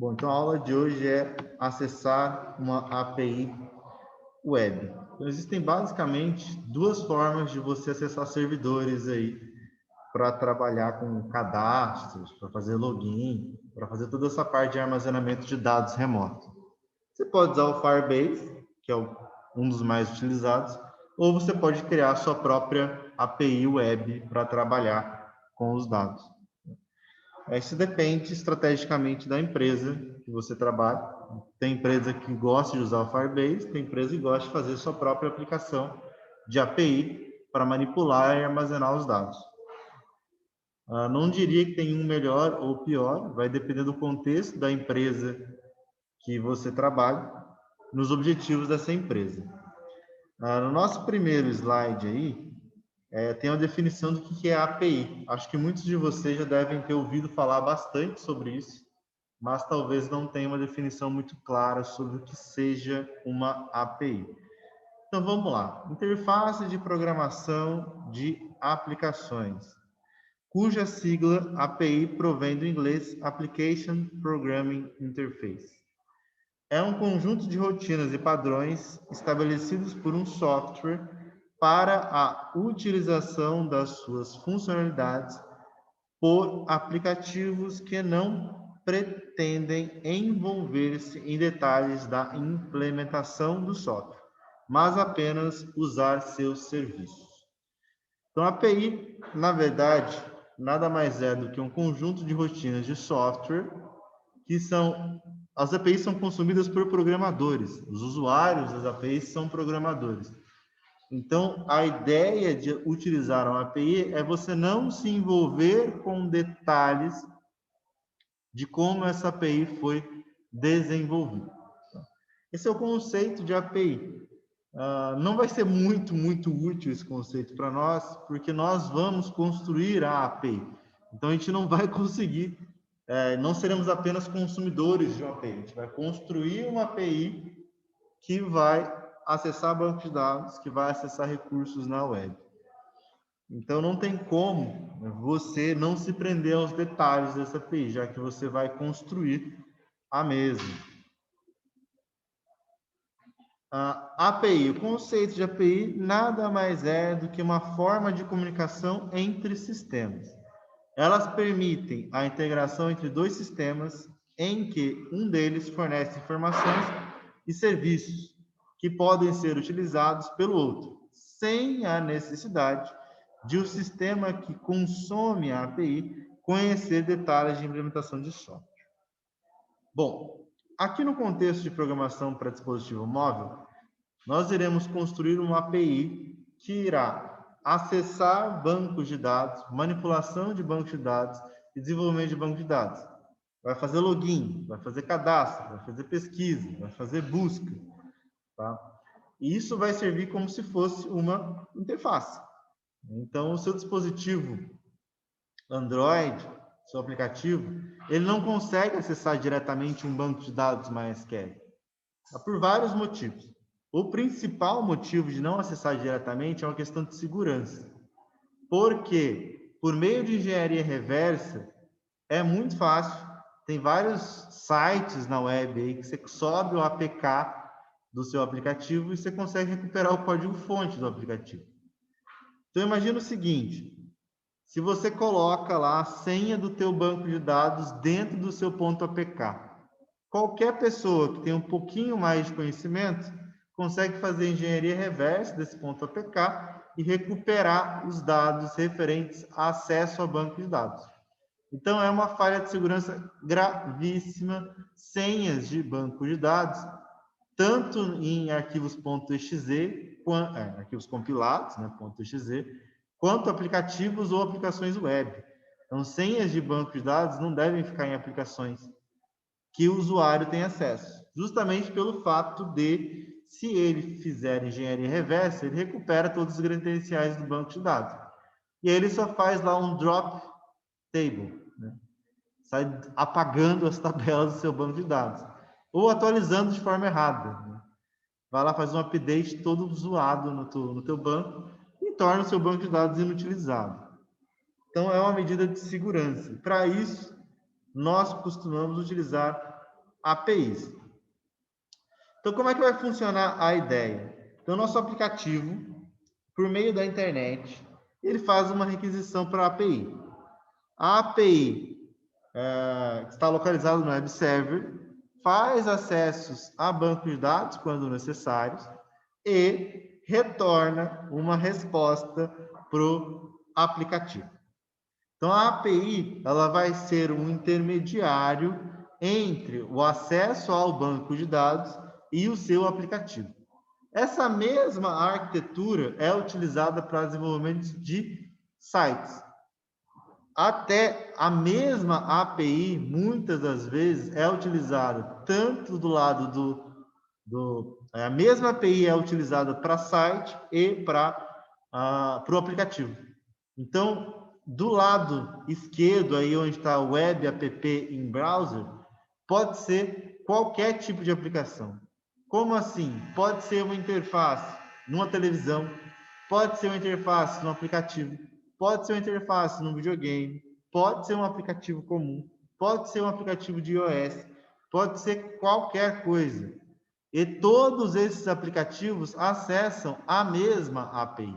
Bom, então a aula de hoje é acessar uma API web. Então, existem basicamente duas formas de você acessar servidores aí para trabalhar com cadastros, para fazer login, para fazer toda essa parte de armazenamento de dados remoto. Você pode usar o Firebase, que é um dos mais utilizados, ou você pode criar a sua própria API web para trabalhar com os dados. Isso depende estrategicamente da empresa que você trabalha. Tem empresa que gosta de usar o Firebase, tem empresa que gosta de fazer sua própria aplicação de API para manipular e armazenar os dados. Não diria que tem um melhor ou pior, vai depender do contexto da empresa que você trabalha, nos objetivos dessa empresa. No nosso primeiro slide aí, tem uma definição do que é API. Acho que muitos de vocês já devem ter ouvido falar bastante sobre isso, mas talvez não tenha uma definição muito clara sobre o que seja uma API. Então vamos lá. Interface de programação de aplicações, cuja sigla API provém do inglês Application Programming Interface. É um conjunto de rotinas e padrões estabelecidos por um software para a utilização das suas funcionalidades por aplicativos que não pretendem envolver-se em detalhes da implementação do software, mas apenas usar seus serviços. Então, a API, na verdade, nada mais é do que um conjunto de rotinas de software que são... As APIs são consumidas por programadores. Os usuários das APIs são programadores. Então, a ideia de utilizar uma API é você não se envolver com detalhes de como essa API foi desenvolvida. Esse é o conceito de API. Não vai ser muito útil esse conceito para nós, porque nós vamos construir a API. Então, a gente não vai conseguir, não seremos apenas consumidores de uma API, a gente vai construir uma API que vai acessar banco de dados, que vai acessar recursos na web. Então, não tem como você não se prender aos detalhes dessa API, já que você vai construir a mesma. A API, o conceito de API nada mais é do que uma forma de comunicação entre sistemas. Elas permitem a integração entre dois sistemas em que um deles fornece informações e serviços que podem ser utilizados pelo outro, sem a necessidade de o sistema que consome a API conhecer detalhes de implementação de software. Bom, aqui no contexto de programação para dispositivo móvel, nós iremos construir uma API que irá acessar bancos de dados, manipulação de bancos de dados e desenvolvimento de banco de dados. Vai fazer login, vai fazer cadastro, vai fazer pesquisa, vai fazer busca. Tá? E isso vai servir como se fosse uma interface. Então, o seu dispositivo Android, seu aplicativo, ele não consegue acessar diretamente um banco de dados MySQL. Por vários motivos. O principal motivo de não acessar diretamente é uma questão de segurança. Porque, por meio de engenharia reversa, é muito fácil. Tem vários sites na web aí que você sobe o APK do seu aplicativo e você consegue recuperar o código-fonte do aplicativo. Então, imagina o seguinte: se você coloca lá a senha do teu banco de dados dentro do seu ponto APK, qualquer pessoa que tem um pouquinho mais de conhecimento consegue fazer engenharia reversa desse ponto APK e recuperar os dados referentes a acesso ao banco de dados. Então, é uma falha de segurança gravíssima, senhas de banco de dados, tanto em arquivos .exe, arquivos compilados, né, .exe, quanto aplicativos ou aplicações web. Então, senhas de banco de dados não devem ficar em aplicações que o usuário tem acesso, justamente pelo fato de, se ele fizer engenharia reversa, ele recupera todos os credenciais do banco de dados. E aí ele só faz lá um drop table, né? Sai apagando as tabelas do seu banco de dados, ou atualizando de forma errada, né? Vai lá, faz um update todo zoado no teu banco e torna o seu banco de dados inutilizado. Então, é uma medida de segurança. Para isso, nós costumamos utilizar APIs. Então, como é que vai funcionar a ideia? Então, nosso aplicativo, por meio da internet, ele faz uma requisição para a API. A API está localizada no web server, faz acessos a banco de dados quando necessários e retorna uma resposta para o aplicativo. Então, a API ela vai ser um intermediário entre o acesso ao banco de dados e o seu aplicativo. Essa mesma arquitetura é utilizada para desenvolvimento de sites. Até a mesma API, muitas das vezes, é utilizada tanto do lado a mesma API é utilizada para site e para o aplicativo. Então, do lado esquerdo, aí onde está web app em browser, pode ser qualquer tipo de aplicação. Como assim? Pode ser uma interface numa televisão, pode ser uma interface no aplicativo, pode ser uma interface no videogame, pode ser um aplicativo comum, pode ser um aplicativo de iOS, pode ser qualquer coisa. E todos esses aplicativos acessam a mesma API.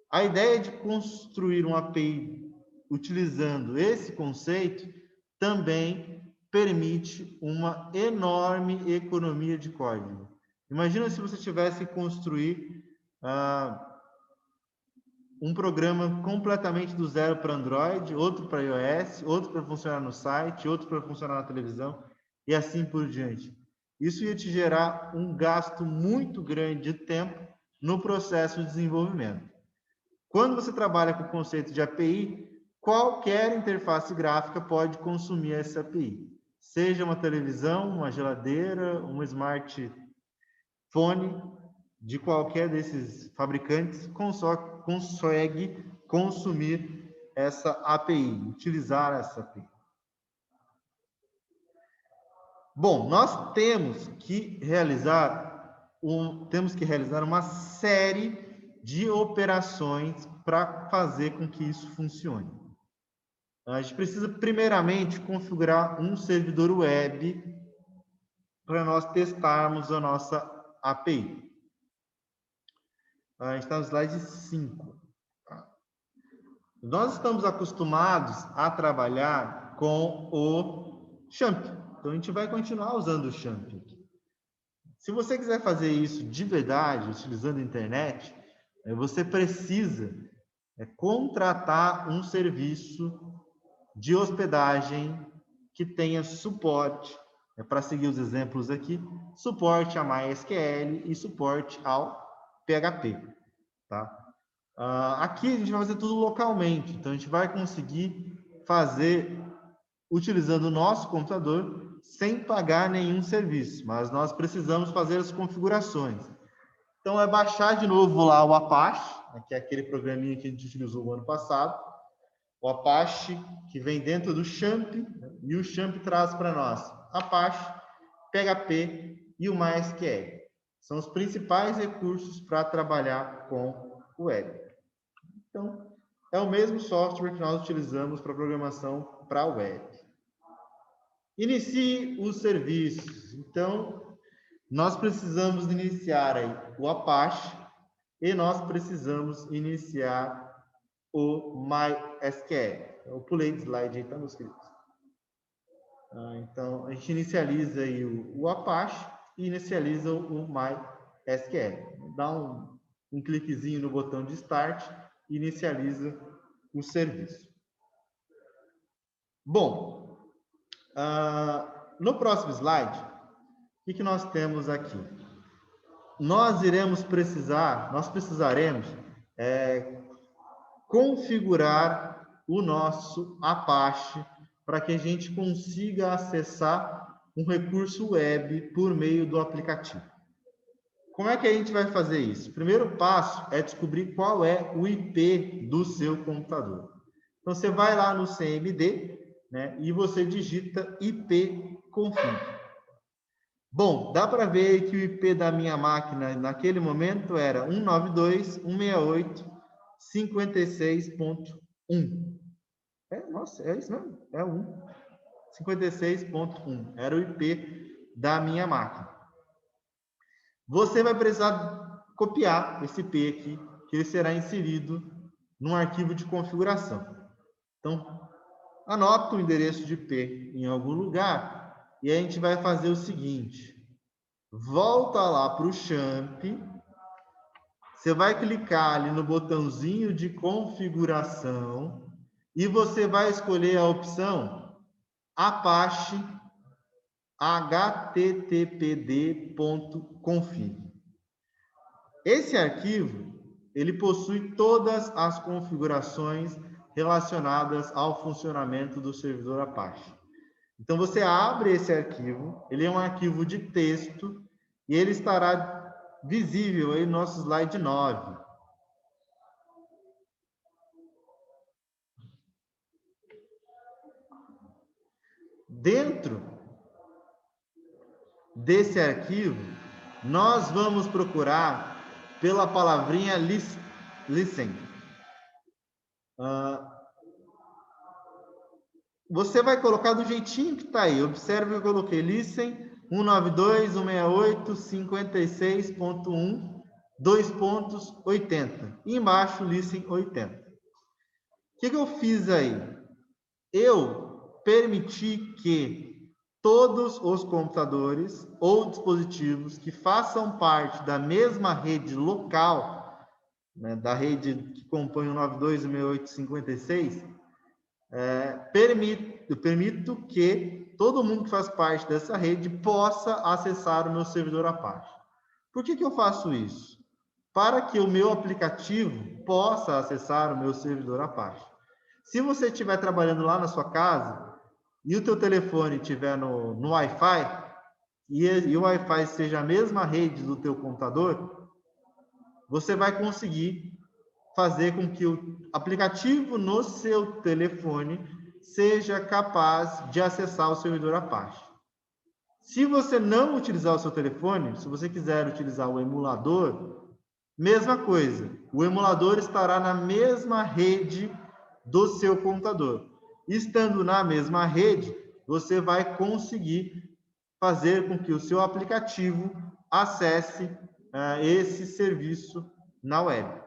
A ideia de construir uma API utilizando esse conceito também permite uma enorme economia de código. Imagina se você tivesse que construir um programa completamente do zero para Android, outro para iOS, outro para funcionar no site, outro para funcionar na televisão, e assim por diante. Isso ia te gerar um gasto muito grande de tempo no processo de desenvolvimento. Quando você trabalha com o conceito de API, qualquer interface gráfica pode consumir essa API. Seja uma televisão, uma geladeira, um smartphone, de qualquer desses fabricantes, consegue consumir essa API, utilizar essa API. Bom, nós temos que realizar uma série de operações para fazer com que isso funcione. A gente precisa, primeiramente, configurar um servidor web para nós testarmos a nossa API. A gente está no slide 5. Nós estamos acostumados a trabalhar com o XAMPP. Então, a gente vai continuar usando o XAMPP. Se você quiser fazer isso de verdade, utilizando a internet, você precisa contratar um serviço de hospedagem que tenha suporte, para seguir os exemplos aqui, suporte a MySQL e suporte ao PHP. Tá? Aqui a gente vai fazer tudo localmente, então a gente vai conseguir fazer utilizando o nosso computador sem pagar nenhum serviço, mas nós precisamos fazer as configurações. Então é baixar de novo lá o Apache, que é aquele programinha que a gente utilizou no ano passado, o Apache que vem dentro do XAMPP, e o XAMPP traz para nós Apache, PHP e o MySQL. São os principais recursos para trabalhar com o web. Então, é o mesmo software que nós utilizamos para programação para a web. Inicie os serviços. Então, nós precisamos iniciar aí o Apache e nós precisamos iniciar o MySQL. Eu pulei de slide aí, está no script. Então, a gente inicializa aí o Apache e inicializa o MySQL. Dá um cliquezinho no botão de Start e inicializa o serviço. Bom, no próximo slide, o que nós temos aqui? Nós precisaremos configurar o nosso Apache para que a gente consiga acessar um recurso web por meio do aplicativo. Como é que a gente vai fazer isso? O primeiro passo é descobrir qual é o IP do seu computador. Então, você vai lá no CMD, e você digita ipconfig. Bom, dá para ver que o IP da minha máquina naquele momento era 192.168.56.1. Nossa, é isso mesmo? É 1. 56.1. Era o IP da minha máquina. Você vai precisar copiar esse IP aqui, que ele será inserido num arquivo de configuração. Então, anota o endereço de IP em algum lugar e a gente vai fazer o seguinte. Volta lá para o Champ. Você vai clicar ali no botãozinho de configuração e você vai escolher a opção Apache httpd.config. Esse arquivo, ele possui todas as configurações relacionadas ao funcionamento do servidor Apache. Então, você abre esse arquivo, ele é um arquivo de texto e ele estará visível aí no nosso slide 9. Dentro desse arquivo, nós vamos procurar pela palavrinha listen. Você vai colocar do jeitinho que está aí. Observe que eu coloquei listen 192.168.56.1 2.80 e embaixo listen 80. O que eu fiz aí? Eu permiti que todos os computadores ou dispositivos que façam parte da mesma rede local, né, da rede que compõe o 92.168.56, eu permito que todo mundo que faz parte dessa rede possa acessar o meu servidor Apache. Por que eu faço isso? Para que o meu aplicativo possa acessar o meu servidor Apache. Se você estiver trabalhando lá na sua casa e o teu telefone estiver no Wi-Fi e o Wi-Fi seja a mesma rede do teu computador, você vai conseguir fazer com que o aplicativo no seu telefone seja capaz de acessar o servidor Apache. Se você não utilizar o seu telefone, se você quiser utilizar o emulador, mesma coisa. O emulador estará na mesma rede do seu computador. Estando na mesma rede, você vai conseguir fazer com que o seu aplicativo acesse esse serviço na web.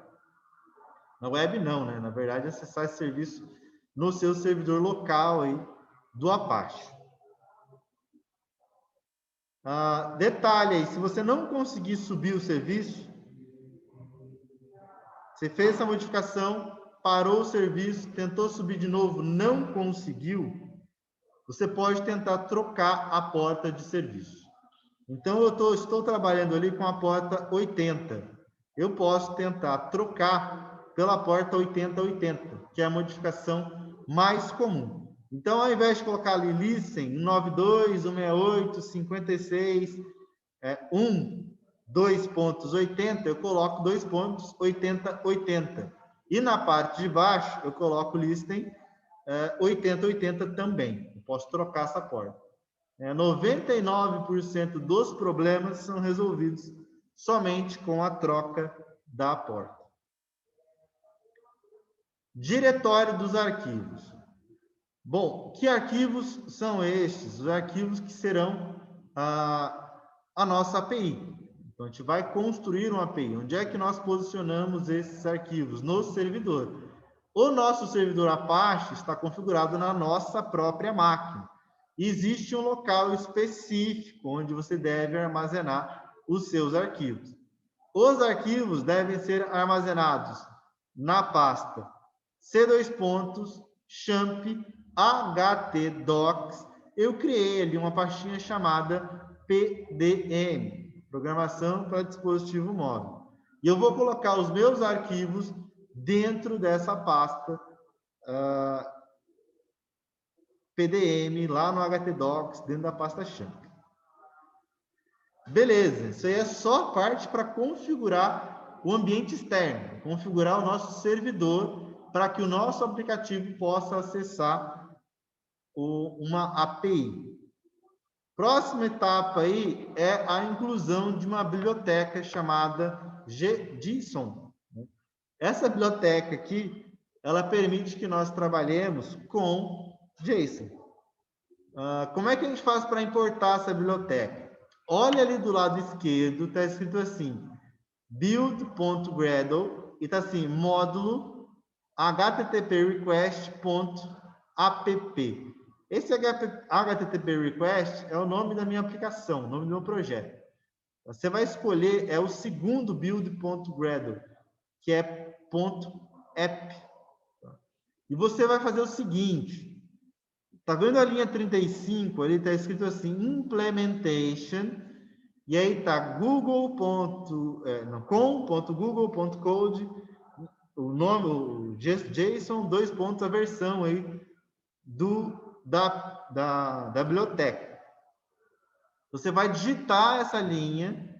Na web não, né? Na verdade, acessar esse serviço no seu servidor local aí do Apache. Detalhe aí, se você não conseguir subir o serviço, você fez essa modificação, parou o serviço, tentou subir de novo, não conseguiu, você pode tentar trocar a porta de serviço. Então, eu estou trabalhando ali com a porta 80. Eu posso tentar trocar pela porta 8080, que é a modificação mais comum. Então, ao invés de colocar ali listen 192.168.56.1 2.80, eu coloco 2.80.80. E na parte de baixo, eu coloco listen 8080 também. Eu posso trocar essa porta. 99% dos problemas são resolvidos somente com a troca da porta. Diretório dos arquivos. Bom, que arquivos são estes? Os arquivos que serão a nossa API. Então, a gente vai construir uma API. Onde é que nós posicionamos esses arquivos? No servidor. O nosso servidor Apache está configurado na nossa própria máquina. Existe um local específico onde você deve armazenar os seus arquivos. Os arquivos devem ser armazenados na pasta c:/champ htdocs. Eu criei ali uma pastinha chamada PDM, Programação para Dispositivo Móvel. E eu vou colocar os meus arquivos dentro dessa pasta PDM, lá no htdocs, dentro da pasta champ. Beleza, isso aí é só parte para configurar o ambiente externo, configurar o nosso servidor para que o nosso aplicativo possa acessar uma API. Próxima etapa aí é a inclusão de uma biblioteca chamada JSON. Essa biblioteca aqui, ela permite que nós trabalhemos com JSON. Como é que a gente faz para importar essa biblioteca? Olha ali do lado esquerdo, está escrito assim, build.gradle, e está assim, módulo http request.app. Esse http request é o nome da minha aplicação, o nome do meu projeto. Você vai escolher, é o segundo build.gradle, que é .app. E você vai fazer o seguinte, tá vendo a linha 35? Ali está escrito assim, implementation, e aí tá com.google.code, o nome, o JSON, 2 pontos, a versão aí da biblioteca. Você vai digitar essa linha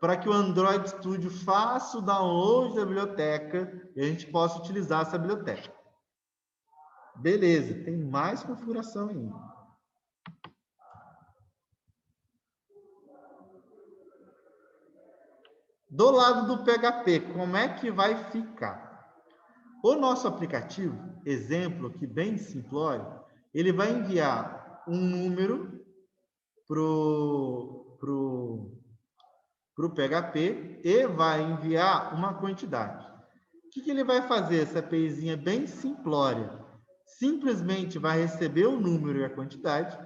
para que o Android Studio faça o download da biblioteca e a gente possa utilizar essa biblioteca. Beleza, tem mais configuração ainda. Do lado do PHP, como é que vai ficar? O nosso aplicativo, exemplo aqui bem simplório, ele vai enviar um número pro PHP e vai enviar uma quantidade. O que ele vai fazer? Essa APIzinha bem simplória. Simplesmente vai receber o número e a quantidade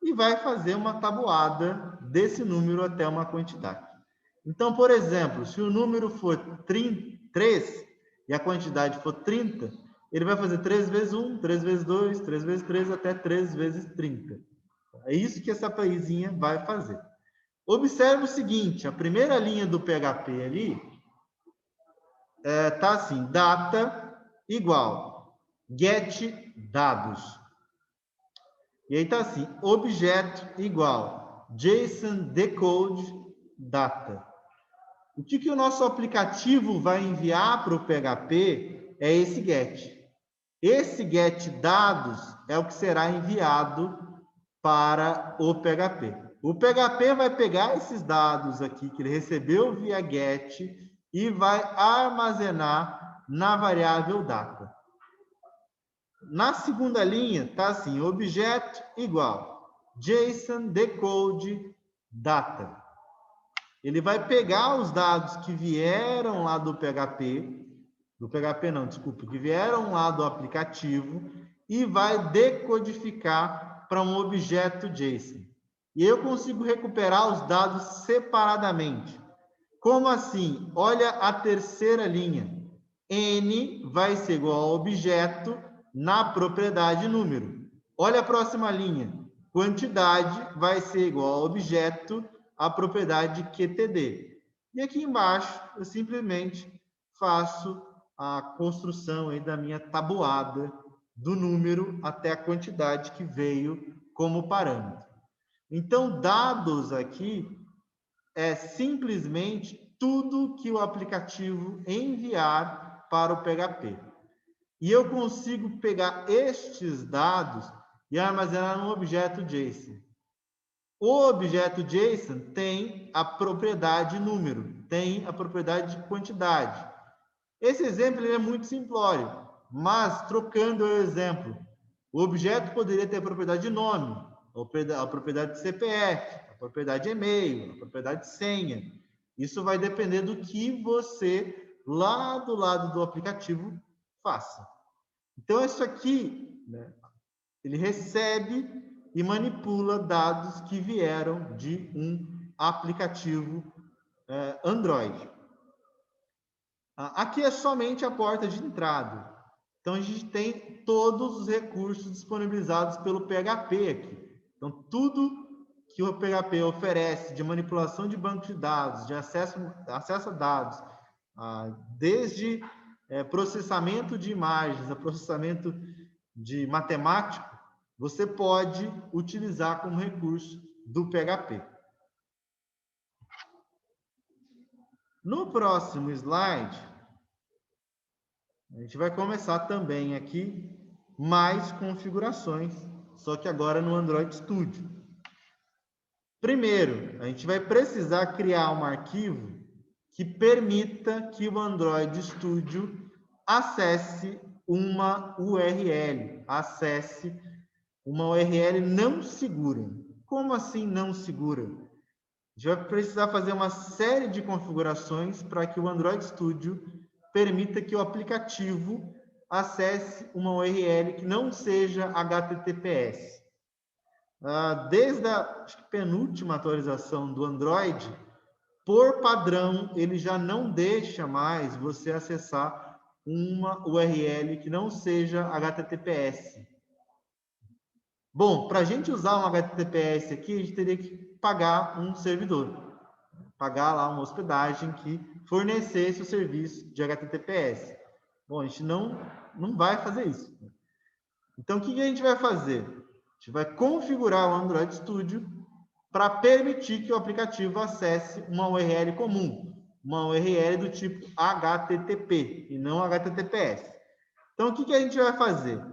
e vai fazer uma tabuada desse número até uma quantidade. Então, por exemplo, se o número for 3 e a quantidade for 30, ele vai fazer 3 vezes 1, 3 vezes 2, 3 vezes 3, até 3 vezes 30. É isso que essa APIzinha vai fazer. Observe o seguinte, a primeira linha do PHP ali tá assim, data igual get dados. E aí tá assim, objeto igual JSON decode data. O que o nosso aplicativo vai enviar para o PHP é esse get. Esse get dados é o que será enviado para o PHP. O PHP vai pegar esses dados aqui que ele recebeu via get e vai armazenar na variável data. Na segunda linha, está assim, objeto igual JSON decode data. Ele vai pegar os dados que vieram lá do PHP que vieram lá do aplicativo e vai decodificar para um objeto JSON. E eu consigo recuperar os dados separadamente. Como assim? Olha a terceira linha. N vai ser igual ao objeto na propriedade número. Olha a próxima linha. Quantidade vai ser igual ao objeto à propriedade QTD. E aqui embaixo, eu simplesmente faço a construção aí da minha tabuada do número até a quantidade que veio como parâmetro. Então, dados aqui é simplesmente tudo que o aplicativo enviar para o PHP. E eu consigo pegar estes dados e armazenar no objeto JSON. O objeto JSON tem a propriedade número, tem a propriedade de quantidade. Esse exemplo é muito simplório, mas trocando o exemplo, o objeto poderia ter a propriedade de nome, a propriedade de CPF, a propriedade de e-mail, a propriedade de senha. Isso vai depender do que você, lá do lado do aplicativo, faça. Então, isso aqui, né, ele recebe e manipula dados que vieram de um aplicativo Android. Aqui é somente a porta de entrada. Então, a gente tem todos os recursos disponibilizados pelo PHP aqui. Então, tudo que o PHP oferece de manipulação de banco de dados, de acesso a dados, desde processamento de imagens, a processamento de matemático, você pode utilizar como recurso do PHP. No próximo slide, a gente vai começar também aqui mais configurações, só que agora no Android Studio. Primeiro, a gente vai precisar criar um arquivo que permita que o Android Studio acesse uma URL, acesse uma URL não segura. Como assim não segura? A gente vai precisar fazer uma série de configurações para que o Android Studio permita que o aplicativo acesse uma URL que não seja HTTPS. Desde a penúltima atualização do Android, por padrão, ele já não deixa mais você acessar uma URL que não seja HTTPS. Bom, para a gente usar um HTTPS aqui, a gente teria que pagar um servidor, pagar lá uma hospedagem que fornecesse o serviço de HTTPS. Bom, a gente não vai fazer isso. Então, o que a gente vai fazer? A gente vai configurar o Android Studio para permitir que o aplicativo acesse uma URL comum, uma URL do tipo HTTP e não HTTPS. Então, o que a gente vai fazer?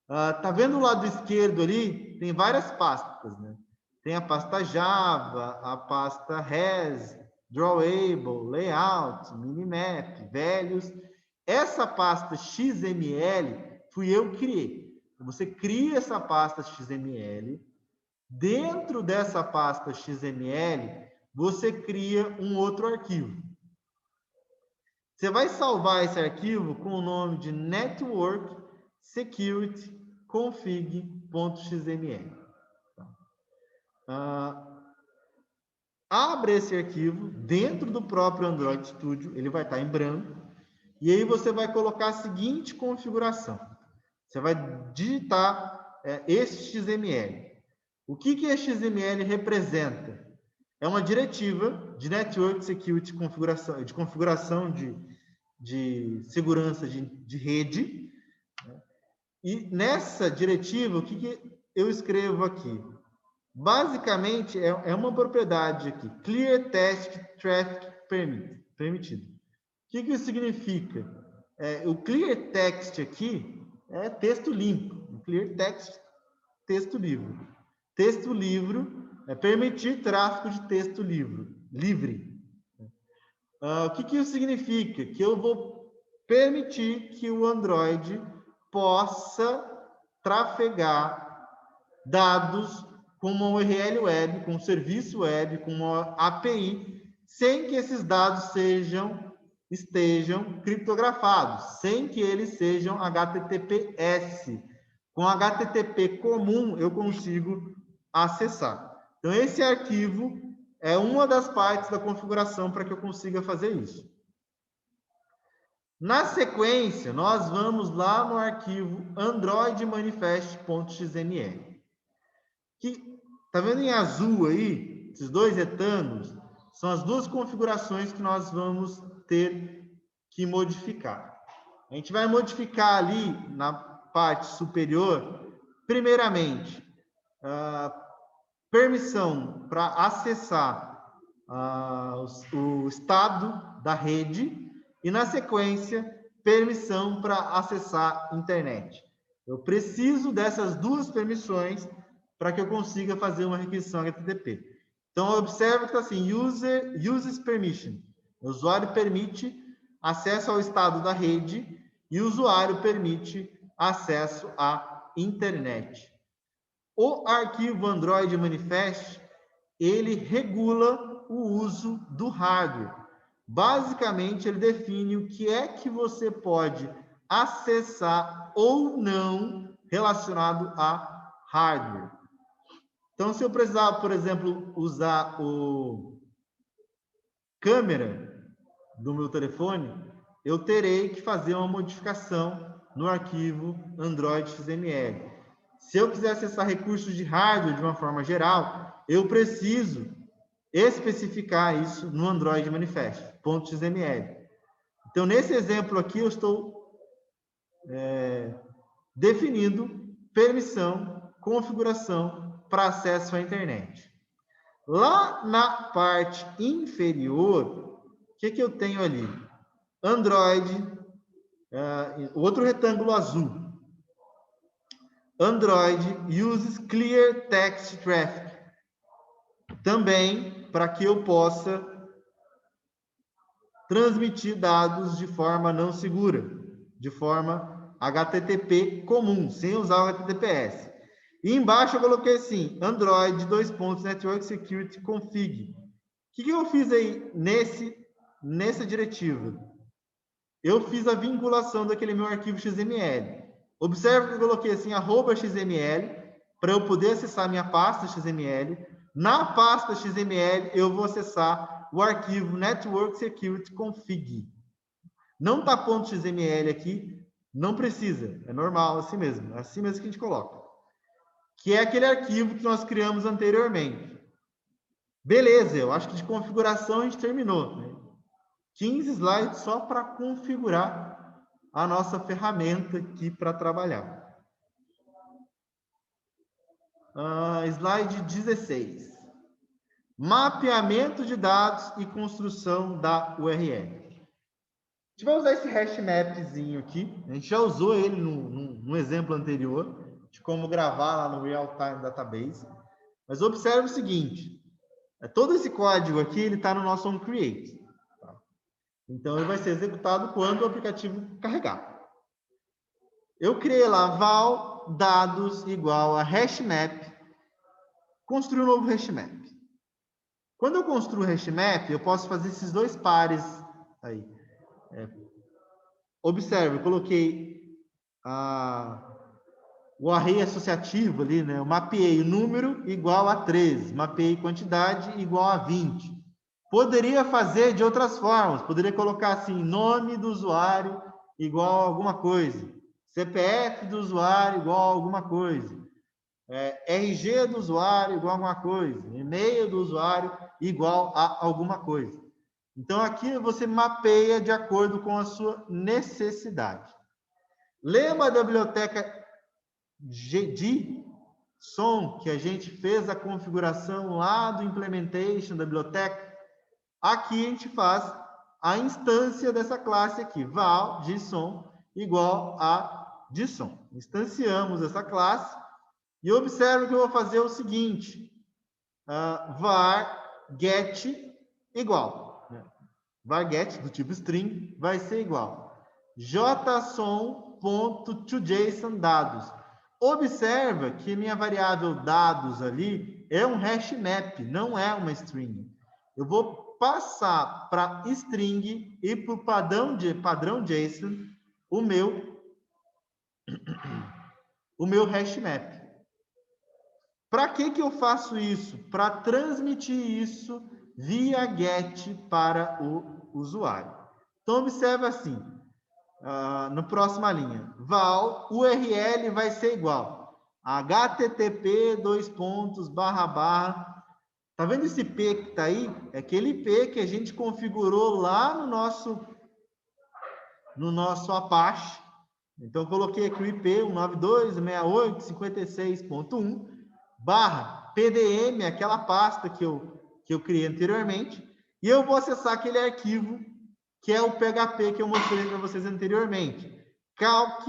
Tá vendo o lado esquerdo ali? Tem várias pastas, né? Tem a pasta Java, a pasta Res, Drawable, Layout, Minimap, Velhos. Essa pasta XML fui eu que criei. Você cria essa pasta XML. Dentro dessa pasta XML, você cria um outro arquivo. Você vai salvar esse arquivo com o nome de Network Security config.xml. Abre esse arquivo dentro do próprio Android Studio, ele vai estar em branco, e aí você vai colocar a seguinte configuração. Você vai digitar esse XML. O que esse XML representa? É uma diretiva de Network Security de configuração de segurança de rede. E nessa diretiva, o que eu escrevo aqui? Basicamente, é uma propriedade aqui, Clear Text Traffic Permitido. O que isso significa? O Clear Text aqui é texto limpo. Clear Text, texto livre. Texto livre é permitir tráfego de texto livre. O que isso significa? Que eu vou permitir que o Android possa trafegar dados com uma URL web, com um serviço web, com uma API, sem que esses dados estejam criptografados, sem que eles sejam HTTPS. Com HTTP comum, eu consigo acessar. Então, esse arquivo é uma das partes da configuração para que eu consiga fazer isso. Na sequência, nós vamos lá no arquivo androidmanifest.xml. Tá vendo em azul aí? Esses dois retângulos são as duas configurações que nós vamos ter que modificar. A gente vai modificar ali na parte superior, primeiramente, permissão para acessar o estado da rede e, na sequência, permissão para acessar a internet. Eu preciso dessas duas permissões para que eu consiga fazer uma requisição HTTP. Então, observe que está assim, uses permission. O usuário permite acesso ao estado da rede e o usuário permite acesso à internet. O arquivo Android Manifest, ele regula o uso do hardware. Basicamente, ele define o que é que você pode acessar ou não relacionado a hardware. Então, se eu precisar, por exemplo, usar o câmera do meu telefone, eu terei que fazer uma modificação no arquivo Android XML. Se eu quiser acessar recursos de hardware de uma forma geral, eu preciso especificar isso no Android Manifest.xml. Então, nesse exemplo aqui, eu estou definindo permissão, configuração para acesso à internet. Lá na parte inferior, o que eu tenho ali? Android, outro retângulo azul. Android uses Clear Text Traffic. Também para que eu possa transmitir dados de forma não segura, de forma HTTP comum, sem usar o HTTPS. E embaixo eu coloquei assim, Android, Network Security Config. O que eu fiz aí nessa diretiva? Eu fiz a vinculação daquele meu arquivo XML. Observe que eu coloquei assim, @XML, para eu poder acessar a minha pasta XML. Na pasta XML, eu vou acessar o arquivo Network Security Config. Não está .xml aqui, não precisa, é normal, assim mesmo que a gente coloca. Que é aquele arquivo que nós criamos anteriormente. Beleza, eu acho que de configuração a gente terminou. Né? 15 slides só para configurar a nossa ferramenta aqui para trabalhar. Slide 16. Mapeamento de dados e construção da URL. A gente vai usar esse hash mapzinho aqui. A gente já usou ele no exemplo anterior, de como gravar lá no Real Time Database. Mas observe o seguinte. Todo esse código aqui, ele está no nosso onCreate. Tá? Então, ele vai ser executado quando o aplicativo carregar. Eu criei lá val dados igual a hashmap. Construir um novo hashmap. Quando eu construo o hashmap, eu posso fazer esses dois pares aí. Observe, eu coloquei o array associativo ali, né? Eu mapeei o número igual a 13, mapeei quantidade igual a 20. Poderia fazer de outras formas, poderia colocar assim, nome do usuário igual a alguma coisa, CPF do usuário igual a alguma coisa, RG do usuário igual a alguma coisa, e-mail do usuário igual a alguma coisa. Então, aqui você mapeia de acordo com a sua necessidade. Lembra da biblioteca JSON, que a gente fez a configuração lá do implementation da biblioteca? Aqui a gente faz a instância dessa classe aqui, val JSON igual a JSON. Instanciamos essa classe e observe que eu vou fazer o seguinte, var get igual. Var get do tipo string vai ser igual json.toJSON dados. Observa que minha variável dados ali é um hash map, não é uma string. Eu vou passar para string e para o padrão JSON o meu hash map. Para que eu faço isso? Para transmitir isso via GET para o usuário. Então, observe assim, na próxima linha, val URL vai ser igual a http://. Tá vendo esse IP que está aí? É aquele IP que a gente configurou lá no nosso Apache. Então, eu coloquei aqui o IP 192.168.56.1 /PDM, aquela pasta que eu criei anteriormente, e eu vou acessar aquele arquivo que é o PHP que eu mostrei para vocês anteriormente. Calc,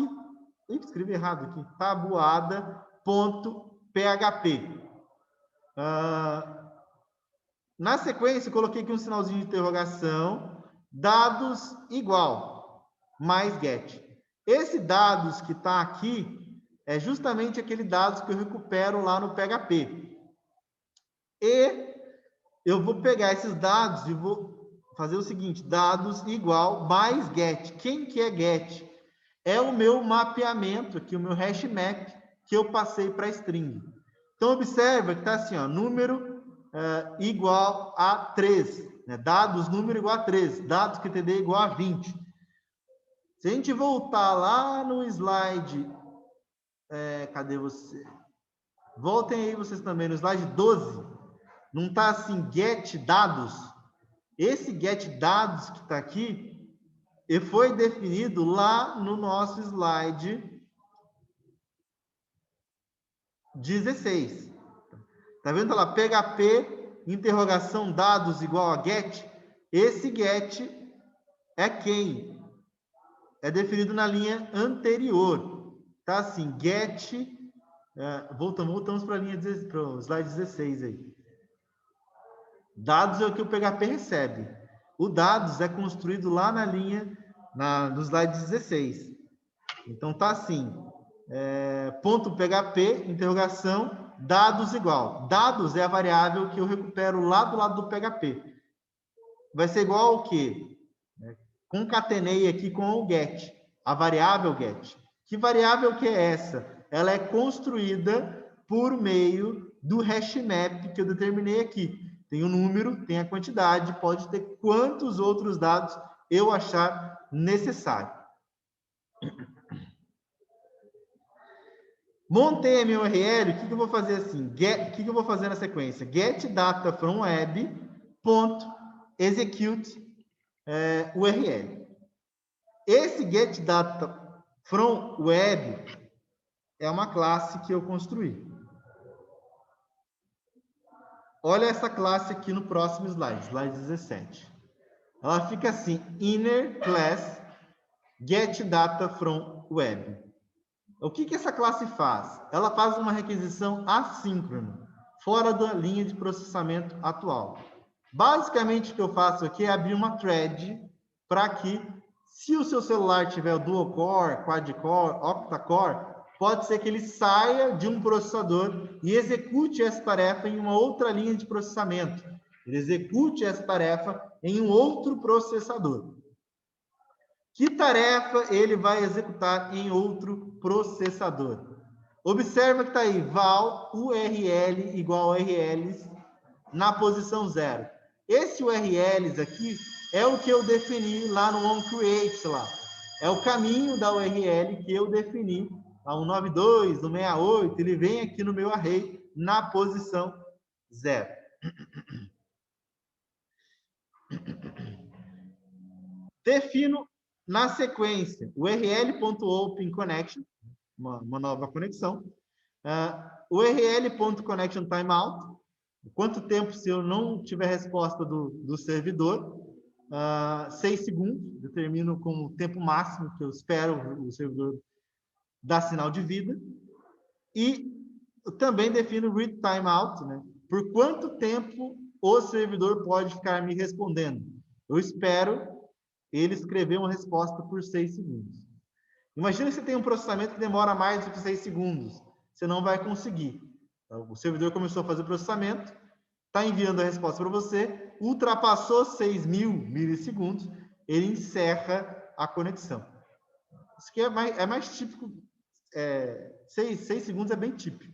escrevi errado aqui, tabuada.php. Na sequência, eu coloquei aqui um sinalzinho de interrogação, dados igual, mais get. Esse dados que está aqui é justamente aquele dados que eu recupero lá no PHP. E eu vou pegar esses dados e vou fazer o seguinte, dados igual mais get. Quem que é get? É o meu mapeamento aqui, o meu hash map que eu passei para string. Então, observa que está assim, ó, número igual a 3. Né? Dados, número igual a 3. Dados QTD igual a 20. Se a gente voltar lá no slide... cadê você? Voltem aí vocês também, no slide 12. Não está assim, get dados? Esse get dados que está aqui, ele foi definido lá no nosso slide 16. Tá vendo lá? PHP, interrogação, dados igual a get. Esse get é quem? É definido na linha anterior. Tá assim, get... voltamos para a linha para o slide 16 aí. Dados é o que o PHP recebe. O dados é construído lá na linha, no slide 16. Então, tá assim, ponto PHP, interrogação, dados igual. Dados é a variável que eu recupero lá do lado do PHP. Vai ser igual ao quê? Concatenei aqui com o get, a variável get. Que variável que é essa? Ela é construída por meio do hash map que eu determinei aqui. Tem o número, tem a quantidade, pode ter quantos outros dados eu achar necessário. Montei a minha URL, o que eu vou fazer assim? O que eu vou fazer na sequência? Get data from web, ponto, execute URL. Esse get data from web é uma classe que eu construí. Olha essa classe aqui no próximo slide, slide 17. Ela fica assim, inner class get data from web. O que essa classe faz? Ela faz uma requisição assíncrona, fora da linha de processamento atual. Basicamente, o que eu faço aqui é abrir uma thread para que, se o seu celular tiver dual-core, quad-core, octa-core, pode ser que ele saia de um processador e execute essa tarefa em uma outra linha de processamento. Ele execute essa tarefa em um outro processador. Que tarefa ele vai executar em outro processador? Observa que está aí, val URL igual a URLs na posição 0. Esse URLs aqui é o que eu defini lá no onCreate lá. É o caminho da URL que eu defini lá no 92, no 68, ele vem aqui no meu array na posição 0. Defino na sequência url.openConnection, uma nova conexão, url.connectionTimeout, quanto tempo se eu não tiver resposta do servidor, 6 segundos, determino como tempo máximo que eu espero o servidor dar sinal de vida, e também defino read timeout, né? Por quanto tempo o servidor pode ficar me respondendo. Eu espero ele escrever uma resposta por 6 segundos. Imagina que você tem um processamento que demora mais do que 6 segundos. Você não vai conseguir. Então, o servidor começou a fazer o processamento, está enviando a resposta para você, ultrapassou 6.000 milissegundos, ele encerra a conexão. Isso aqui é mais típico. 6 segundos é bem típico.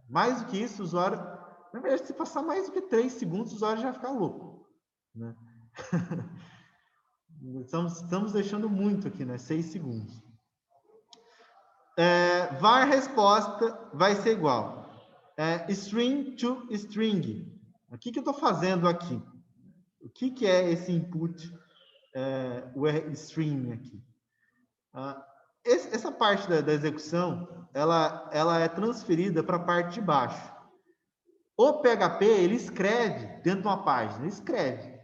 Mais do que isso, o usuário... Na verdade, se passar mais do que 3 segundos, o usuário já fica louco. Né? Estamos deixando muito aqui, né? 6 segundos. Var resposta vai ser igual. String to string. O que eu estou fazendo aqui? O que é esse input string aqui? Essa parte da execução, ela é transferida para a parte de baixo. O PHP, ele escreve dentro de uma página. Ele escreve.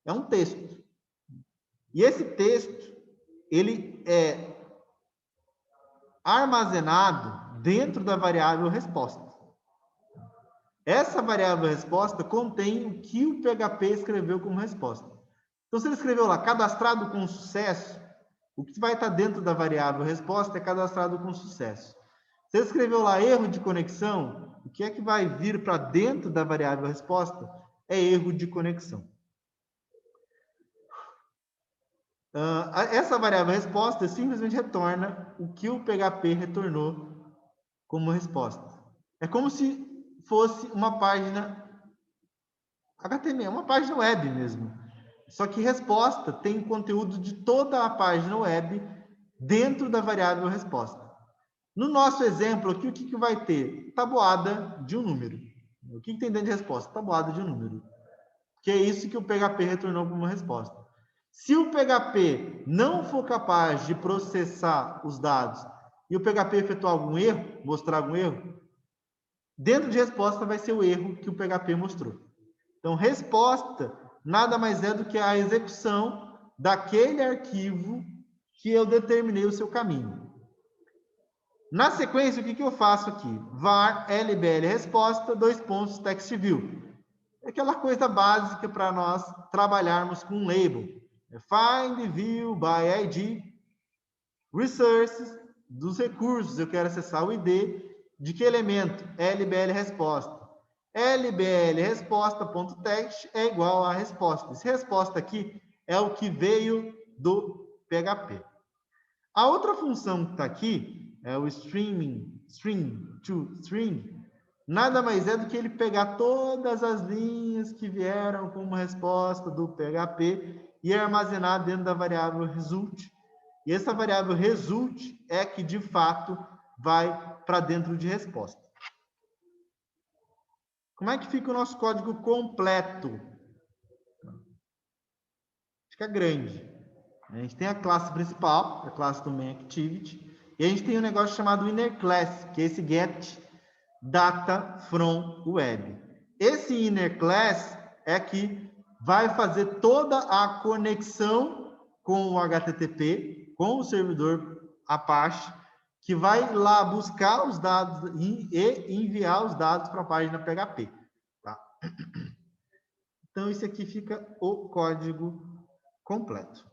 É um texto. E esse texto, ele é armazenado dentro da variável resposta. Essa variável resposta contém o que o PHP escreveu como resposta. Então, se ele escreveu lá, cadastrado com sucesso, o que vai estar dentro da variável resposta é cadastrado com sucesso. Se ele escreveu lá erro de conexão, o que é que vai vir para dentro da variável resposta? É erro de conexão. Essa variável resposta simplesmente retorna o que o PHP retornou como resposta. É como se fosse uma página HTML, uma página web mesmo. Só que resposta tem conteúdo de toda a página web dentro da variável resposta. No nosso exemplo aqui, o que vai ter? Tabuada de um número. O que tem dentro de resposta? Tabuada de um número. Que é isso que o PHP retornou como resposta. Se o PHP não for capaz de processar os dados e o PHP efetuar algum erro, mostrar algum erro, dentro de resposta vai ser o erro que o PHP mostrou. Então, resposta nada mais é do que a execução daquele arquivo que eu determinei o seu caminho. Na sequência, o que eu faço aqui? var lbl resposta, textview. É aquela coisa básica para nós trabalharmos com um label. Find view by ID, resources, dos recursos, eu quero acessar o ID de que elemento? LBL resposta. LBL resposta.text é igual a resposta. Essa resposta aqui é o que veio do PHP. A outra função que está aqui é o string to string, nada mais é do que ele pegar todas as linhas que vieram como resposta do PHP e armazenar dentro da variável result. E essa variável result é que, de fato, vai para dentro de resposta. Como é que fica o nosso código completo? Fica grande. A gente tem a classe principal, a classe do MainActivity, e a gente tem um negócio chamado innerClass, que é esse get data from web. Esse innerClass é que vai fazer toda a conexão com o HTTP, com o servidor Apache, que vai lá buscar os dados e enviar os dados para a página PHP. Tá? Então, isso aqui fica o código completo.